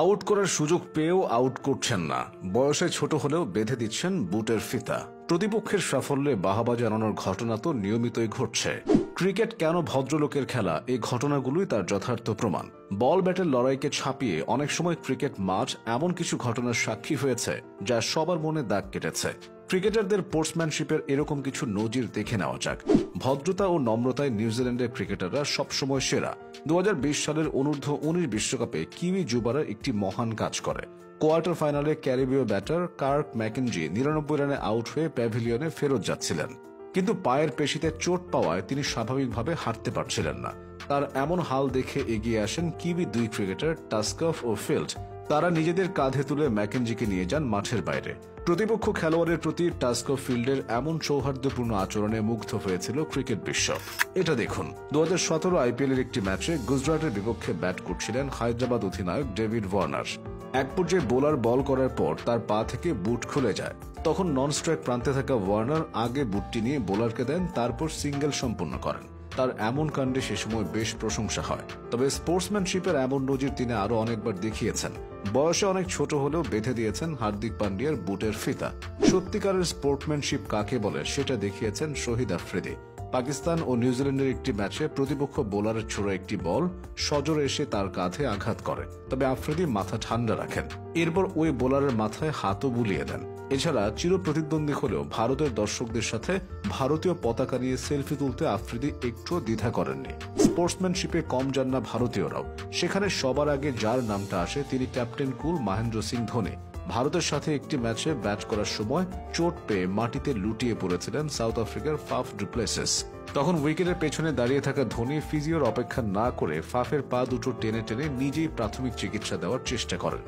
Out করার সুযোগ পেয়েও আউট করছেন না, বয়সে ছোট হলেও বেঁধে দিচ্ছেন বুটের ফিতা। প্রতিপক্ষের সাফল্যে বাহাবা জানানোর ঘটনা তো নিয়মিতই ঘটছে। ক্রিকেট কেন ভদ্রলোকের খেলা, এই ঘটনাগুলোই তার যথার্থ প্রমাণ। বল ব্যাটের লড়াইকে ছাপিয়ে অনেক সময় ক্রিকেট মাঠ এমন কিছু ঘটনার সাক্ষী হয়েছে যা সবার মনে দাগ কেটেছে। ক্রিকেটারদের স্পোর্টসম্যানশিপের এরকম কিছু নজির দেখে নেওয়া যাক। ভদ্রতা ও নম্রতায় নিউজিল্যান্ডের ক্রিকেটাররা সবসময় সেরা। 2020 সালের অনূর্ধ্ব-19 বিশ্বকাপে কিউই যুবারা একটি মহান কাজ করে। কোয়ার্টার ফাইনালে ক্যারিবীয় ব্যাটার কার্ক ম্যাকেঞ্জি 99 রানে আউট হয়ে প্যাভিলিয়নে ফেরত যাচ্ছিলেন, কিন্তু পায়ের পেশিতে চোট পাওয়ায় তিনি স্বাভাবিকভাবে হাঁটতে পারছিলেন না। তার এমন হাল দেখে এগিয়ে আসেন কিউই দুই ক্রিকেটার টাস্কফ ও ফিল্ড। তারা নিজেদের কাঁধে তুলে ম্যাকেঞ্জিকে নিয়ে যান মাঠের বাইরে। প্রতিপক্ষ খেলোয়াড়ের প্রতি টাস্কফ ফিল্ডের এমন সৌহার্দ্যপূর্ণ আচরণে মুগ্ধ হয়েছিল ক্রিকেট বিশ্ব। এটা দেখুন, 2017 আইপিএলের একটি ম্যাচে গুজরাটের বিপক্ষে ব্যাট করছিলেন হায়দ্রাবাদ অধিনায়ক ডেভিড ওয়ার্নার। এক পর্যায়ে বোলার বল করার পর তার পা থেকে বুট খুলে যায়। তখন নন স্ট্রাইক প্রান্তে থাকা ওয়ার্নার আগে বুটটি নিয়ে বোলারকে দেন, তারপর সিঙ্গেল সম্পূর্ণ করেন। তার এমন কাণ্ডে সে সময় বেশ প্রশংসা হয়। তবে স্পোর্টসম্যানশিপের এমন নজির তিনি আরো অনেকবার দেখিয়েছেন। বয়সে অনেক ছোট হলেও বেঁধে দিয়েছেন হার্দিক পান্ডিয়ার বুটের ফিতা। সত্যিকারের স্পোর্টসম্যানশিপ কাকে বলে সেটা দেখিয়েছেন শহীদ আফ্রিদি। পাকিস্তান ও নিউজিল্যান্ডের একটি ম্যাচে প্রতিপক্ষ বোলারের ছোড়া একটি বল সজোরে এসে তার কাঁধে আঘাত করে, তবে আফ্রিদি মাথা ঠান্ডা রাখেন। এরপর ওই বোলারের মাথায় হাতও বুলিয়ে দেন। এছাড়া চির প্রতিদ্বন্দ্বী হলেও ভারতের দর্শকদের সাথে ভারতীয় পতাকা নিয়ে সেলফি তুলতে আফ্রিদি একটুও দ্বিধা করেননি। স্পোর্টসম্যানশিপে কম যান না ভারতীয়রাও। সেখানে সবার আগে যার নামটা আসে তিনি ক্যাপ্টেন কুল মহেন্দ্র সিং ধোনি। ভারতের সাথে একটি ম্যাচে ব্যাট করার সময় চোট পেয়ে মাটিতে লুটিয়ে পড়েছিলেন সাউথ আফ্রিকার ফাফ ডু প্লেসিস। তখন উইকেটের পেছনে দাঁড়িয়ে থাকা ধোনি ফিজিওর অপেক্ষা না করে ফাফের পা দুটো টেনে টেনে নিজেই প্রাথমিক চিকিৎসা দেওয়ার চেষ্টা করেন।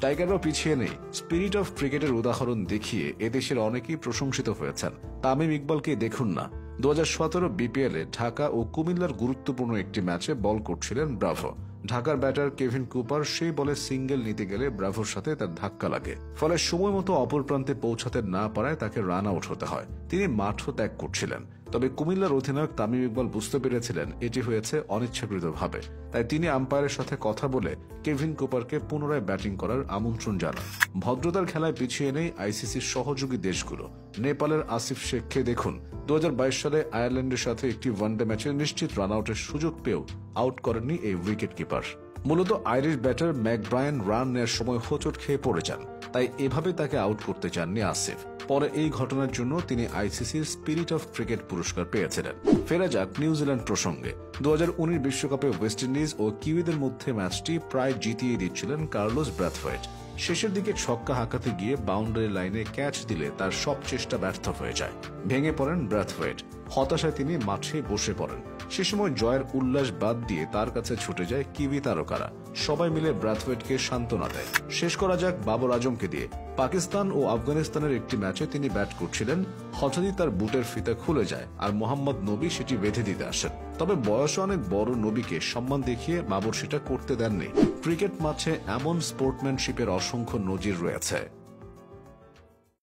টাইগাররাও পিছিয়ে নেই। স্পিরিট অফ ক্রিকেটের উদাহরণ দেখিয়ে এদেশের অনেকেই প্রশংসিত হয়েছেন। তামিম ইকবালকে দেখুন না, 2017 বিপিএলে ঢাকা ও কুমিল্লার গুরুত্বপূর্ণ একটি ম্যাচে বল করছিলেন ব্রাভো। ঢাকার ব্যাটার কেভিন কুপার সেই বলে সিঙ্গেল নিতে গেলে ব্রাভোর সাথে তার ধাক্কা লাগে, ফলে সময় মতো অপর প্রান্তে পৌঁছাতে না পারায় তাকে রান আউট হতে হয়। তিনি মাঠও ত্যাগ করছিলেন। তবে কুমিল্লার অধিনায়ক তামিম ইকবাল বুঝতে পেরেছিলেন এটি হয়েছে অনিচ্ছাকৃতভাবে, তাই তিনি আম্পায়ারের সাথে কথা বলে কেভিন কুপারকে পুনরায় ব্যাটিং করার আমন্ত্রণ জানান। ভদ্রতার খেলায় পিছিয়ে নেই আইসিসির সহযোগী দেশগুলো। নেপালের আসিফ শেখকে দেখুন, 2022 সালে আয়ারল্যান্ডের সাথে একটি ওয়ানডে ম্যাচে নিশ্চিত রান আউটের সুযোগ পেয়েও আউট করেননি এই উইকেট কিপার। মূলত আইরিশ ব্যাটার ম্যাকব্রায়ান রান নেওয়ার সময় হোঁচট খেয়ে পড়ে যান, তাই এভাবে তাকে আউট করতে চাননি আসিফ। পরে এই ঘটনার জন্য তিনি আইসিসির স্পিরিট অফ ক্রিকেট পুরস্কার পেয়েছিলেন। ফেরা যাক নিউজিল্যান্ড প্রসঙ্গে। 2019 বিশ্বকাপে ওয়েস্ট ইন্ডিজ ও কিউইদের মধ্যে ম্যাচটি প্রায় জিতিয়ে দিচ্ছিলেন কার্লোস ব্র্যাথওয়েট। শেষের দিকে ছক্কা হাঁকাতে গিয়ে বাউন্ডারি লাইনে ক্যাচ দিলে তার সব চেষ্টা ব্যর্থ হয়ে যায়। ভেঙে পড়েন ব্র্যাথওয়েট। হতাশায় তিনি মাঠে বসে পড়েন। সে সময় জয়ের উল্লাস বাদ দিয়ে তার কাছে ছুটে যায় কিউই তারকারা। সবাই মিলে ব্র্যাথওয়েটকে সান্ত্বনা দেয়। শেষ করা যাক বাবর আজমকে দিয়ে। পাকিস্তান ও আফগানিস্তানের একটি ম্যাচে তিনি ব্যাট করছিলেন, হঠাৎই তার বুটের ফিতা খুলে যায় আর মোহাম্মদ নবী সেটি বেঁধে দিতে আসেন। তবে বয়সে অনেক বড় নবীকে সম্মান দেখিয়ে বাবর সেটা করতে দেননি। ক্রিকেট মাঠে এমন স্পোর্টম্যানশিপের অসংখ্য নজির রয়েছে।